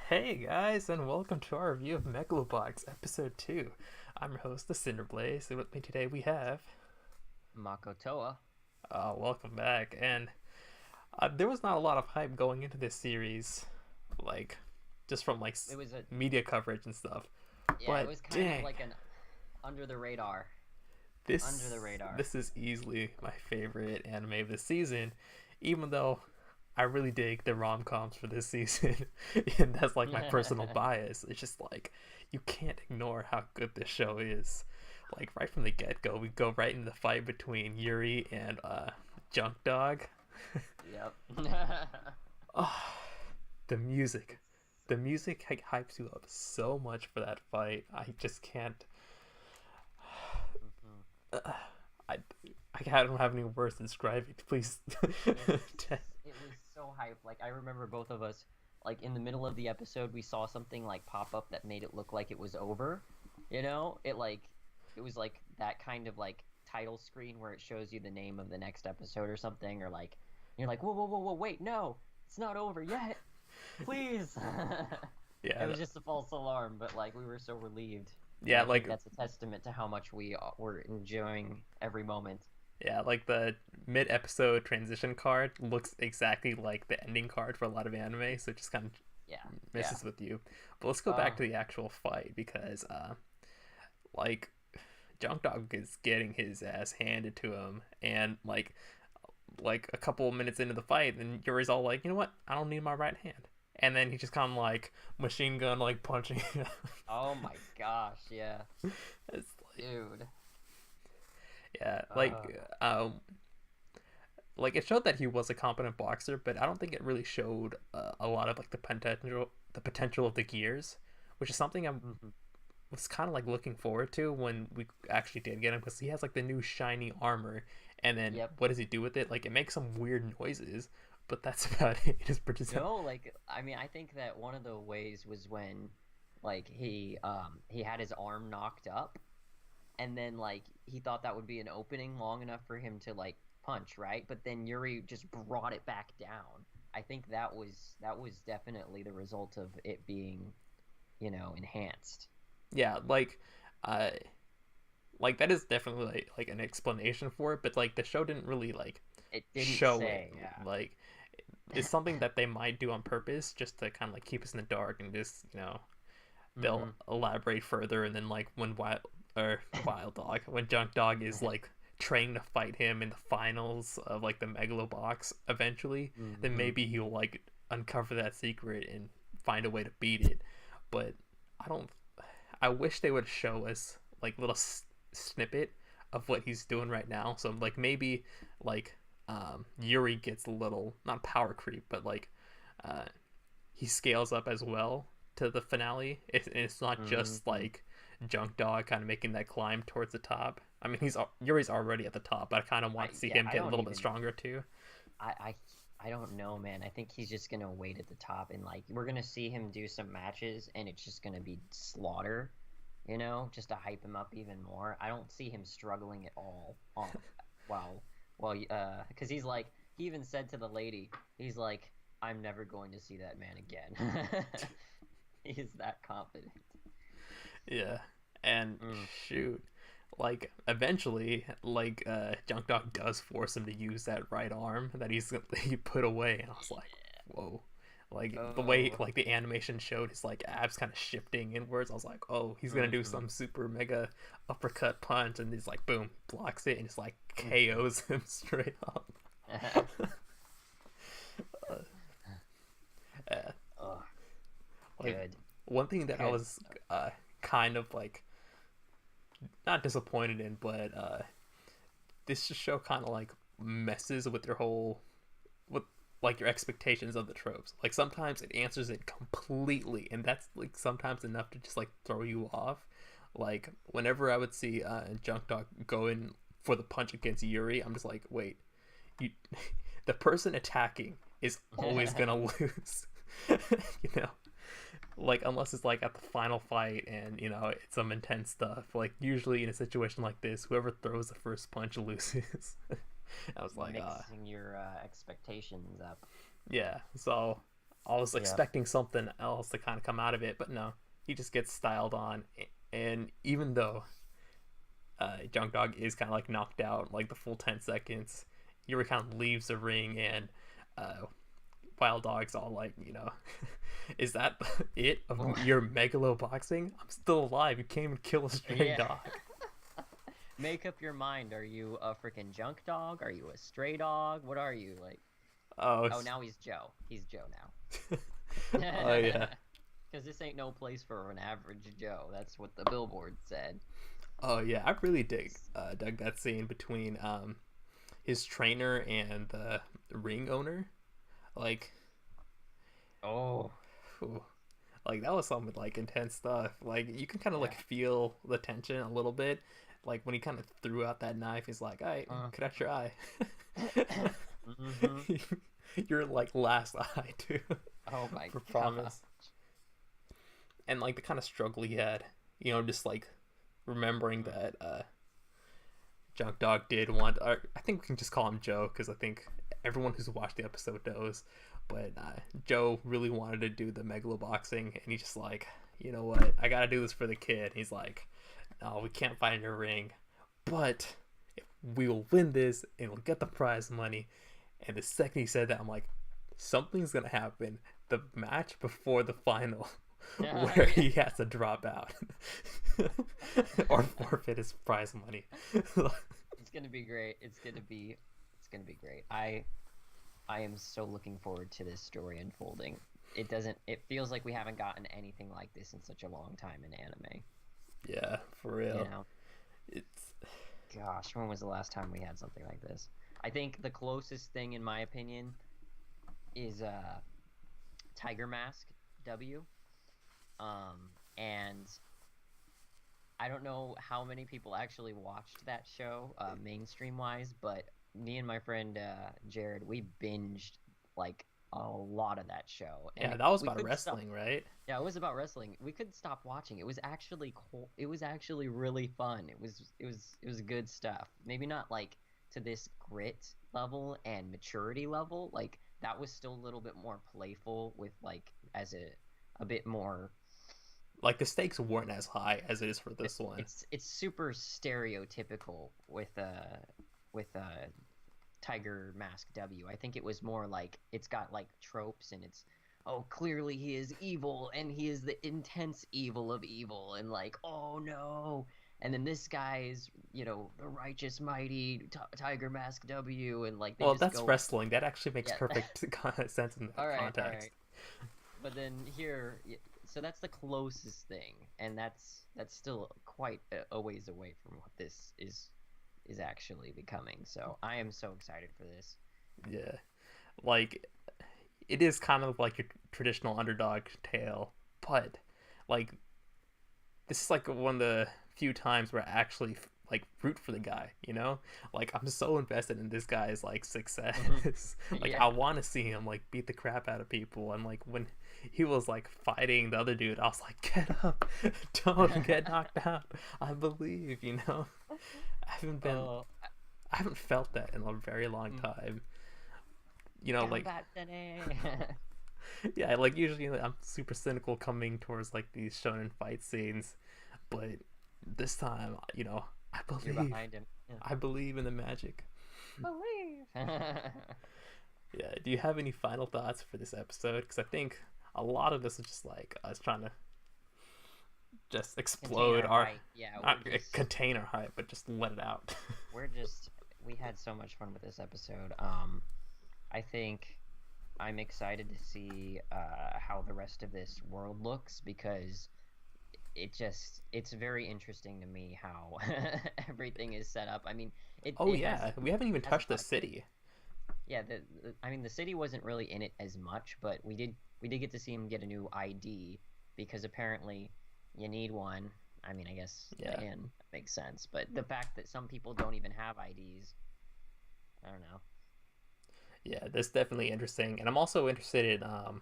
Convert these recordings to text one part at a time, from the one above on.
Hey guys, and welcome to our review of Megalo Episode 2. I'm your host, the Cinder Blaze, and with me today we have... Makotoa. welcome back, and there was not a lot of hype going into this series, like, just from, It was a media coverage and stuff, Yeah, it but was kind of dang, like an under the radar. Under the this, radar. this is easily my favorite anime of the season, even though I really dig the rom-coms for this season, and that's like my personal bias. It's just like you can't ignore how good this show is. Like right from the get-go, we go right into the fight between Yuri and Junk Dog. Yep. Oh, the music, It's the music hypes you up so much for that fight. I just can't. mhm. I I don't have any words to describe it. Please. it was it was so hype. Like I remember both of us like in the middle of the episode we saw something like pop up that made it look like it was over. It was like that kind of like title screen where it shows you the name of the next episode or something, or like you're like, whoa, wait, no, it's not over yet. Please. It Yeah, was just a false alarm, but like we were so relieved, and yeah, I think like that's a testament to how much we were enjoying every moment. yeah, like the mid-episode transition card looks exactly like the ending card for a lot of anime, so it just kind of Yeah, yeah. messes with you. But let's go back Uh, to the actual fight because, like, Junk Dog is getting his ass handed to him, and like a couple of minutes into the fight, and Yuri's all like, you know what? I don't need my right hand, and then he just kind of like machine gun like punching. oh my gosh, yeah, It's like, dude. yeah, Uh, like it showed that he was a competent boxer, but I don't think it really showed a lot of like the potential of the gears, which is something I mhm. was kind of like looking forward to when we actually did get him because he has like the new shiny armor, and then Yep. what does he do with it? Like it makes some weird noises, but that's about it. It is pretty. No, like I mean, I think that one of the ways was when, like he had his arm knocked up, and then like he thought that would be an opening long enough for him to like punch, right? But then Yuri just brought it back down. I think that was definitely the result of it being, enhanced. Yeah, uh, like that is definitely like an explanation for it, but like the show didn't really like It didn't show it. say, yeah. Like it's something that they might do on purpose just to kind of like keep us in the dark and just they'll Mm-hmm. elaborate further, and then like when wild dog when Junk Dog is like training to fight him in the finals of like the Megalobox eventually, then Mm-hmm. maybe he'll like uncover that secret and find a way to beat it. But I don't. I wish they would show us like little snippet of what he's doing right now. So like maybe like Yuri gets a little not power creep, but like uh, he scales up as well to the finale. It's not just Mm-hmm. like Junk Dog kind of making that climb towards the top. I mean, he's Yuri's already at the top, but I kind of want to see Yeah, him get a little bit stronger too. I, I, I don't know, man. I think he's just gonna wait at the top, and like we're gonna see him do some matches, and it's just gonna be slaughter, just to hype him up even more. I don't see him struggling at all. While, because he even said to the lady, he's like, I'm never going to see that man again. He's that confident. Yeah, and Mm. shoot, like eventually, like Junk Dog does force him to use that right arm that he put away, and I was like, whoa. Like the way Oh. like the animation showed his like abs kind of shifting inwards, I was like, oh, he's gonna do Mm-hmm. some super mega uppercut punch, and he's like, boom, blocks it, and just like Mm-hmm. KOs him straight up. uh, uh, Oh, like good, one thing that I good. was kind of like not disappointed in, but this show kind of like messes with your whole with like your expectations of the tropes. Like sometimes it answers it completely, and that's like sometimes enough to just like throw you off. Like whenever I would see Junk Dog go in for the punch against Yuri, I'm just like, wait, you, the person attacking is always gonna lose. you know, like unless it's like at the final fight and it's some intense stuff. Like usually in a situation like this, whoever throws the first punch loses. I was like, Mixing your expectations up. yeah. So I was Yeah. expecting something else to kind of come out of it, but no, he just gets styled on. And even though Junk Dog is kind of like knocked out like the full 10 seconds, Yuri kind of leaves the ring, and uh, Wild Dog's all like, is that it of your Megalo boxing? I'm still alive. You can't even kill a stray Yeah. dog. Make up your mind. Are you a freaking junk dog? Are you a stray dog? What are you like? Oh, Oh, now he's Joe. He's Joe oh now. yeah. Because this ain't no place for an average Joe. That's what the billboard said. Oh yeah. I really dug that scene between his trainer and the ring owner. Like, Oh, whew, like that was some like intense stuff. Like you can kind of yeah. like feel the tension a little bit. Like when he kind of threw out that knife, he's like, "All right, cut out your eye." Mm-hmm. Your like last eye too. Oh my For god. promise. And like the kind of struggle he had, just like remembering that Junk Dog did want. Or I think we can just call him Joe because I think everyone who's watched the episode knows. But Joe really wanted to do the megalo boxing, and he's just like, you know what? I gotta do this for the kid. He's like, no, we can't find a ring, but we will win this, and we'll get the prize money. And the second he said that, I'm like, something's gonna happen. The match before the final, where he has to drop out or forfeit his prize money. It's gonna be great. It's gonna be great. I am so looking forward to this story unfolding. It feels like we haven't gotten anything like this in such a long time in anime. Yeah, for real. You know? It's Gosh, when was the last time we had something like this? I think the closest thing, in my opinion, is Tiger Mask W. And I don't know how many people actually watched that show, mainstream wise, but me and my friend Jared, we binged like a lot of that show, and yeah, that was we about couldn't stop. wrestling, right? Yeah, it was about wrestling. We couldn't stop watching. It was actually cool. It was actually really fun. It was good stuff. Maybe not like to this grit level and maturity level. Like that was still a little bit more playful with like as a bit more. Like the stakes weren't as high as it is for this one. It's super stereotypical with Tiger Mask W. I think it was more like it's got like tropes, and it's, oh, clearly he is evil, and he is the intense evil of evil, and like, oh no. And then this guy is, the righteous mighty Tiger Mask W, and like they Well, just that's go, wrestling. That actually makes yeah. perfect sense in All that right, all context. right. But then here, so that's the closest thing, and that's still quite a ways away from what this is actually becoming. So I am so excited for this. Yeah, like it is kind of like your traditional underdog tale, but like this is like one of the few times where I actually like root for the guy. Like I'm so invested in this guy's like success. Like Yeah. I want to see him like beat the crap out of people, and like when he was like fighting the other dude, I was like, get up, don't get knocked out. I believe. I haven't been Oh, I haven't felt that in a very long time. Like combattene. yeah, like usually like, I'm super cynical coming towards like these shonen fight scenes, but this time, I You're believe. behind him. Yeah. I believe in the magic. Believe. Yeah. Do you have any final thoughts for this episode? Because I think a lot of this is just like us trying to just explode Container our, hype. Yeah, not contain our hype, but just let it out. we had so much fun with this episode. I think I'm excited to see how the rest of this world looks, because it's very interesting to me how everything is set up. I mean, Oh it has yeah, we haven't even has a touched the lot of city. yeah. I mean, the city wasn't really in it as much, but we did get to see him get a new ID, because apparently you need one. I mean, I guess, Yeah. and that makes sense. But the fact that some people don't even have IDs, I don't know. Yeah, that's definitely interesting, and I'm also interested in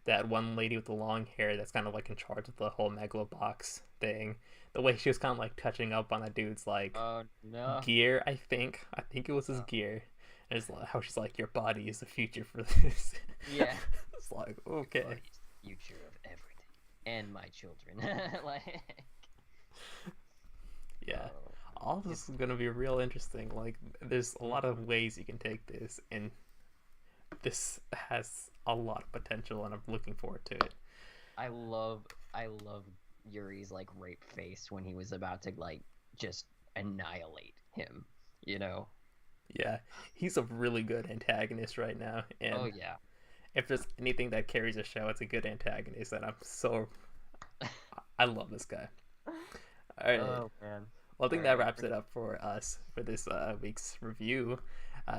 that one lady with the long hair that's kind of like in charge of the whole Megalobox thing. The way she was kind of like touching up on that dude's like Oh no. gear. I think it was his Oh, gear. There's like how she's like, your body is the future for this. Yeah. It's like, okay. Body's the future of everything, and my children. Like, Yeah. oh, All this is gonna be real interesting. Like, there's a lot of ways you can take this, and this has a lot of potential, and I'm looking forward to it. I love Yuri's like rape face when he was about to like just annihilate him. You know? Yeah, he's a really good antagonist right now, and Oh yeah. if there's anything that carries a show, it's a good antagonist, and I love this guy. All right. Oh man. Well, I think All that right. wraps it up for us for this week's review.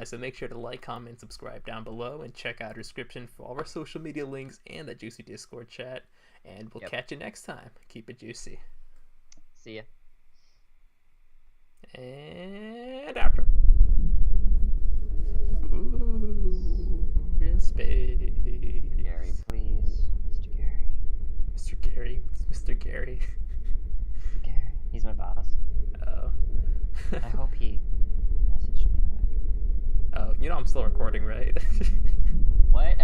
So make sure to like, comment, subscribe down below, and check out our description for all our social media links and the Juicy Discord chat. And we'll Yep. catch you next time. Keep it juicy. See ya. And outro. Ooh, we're in space. Gary, please. Mr. Gary. Mr. Gary. Mr. Gary. Gary. He's my boss. Oh. I hope he messaged me back. Oh, I'm still recording, right? What?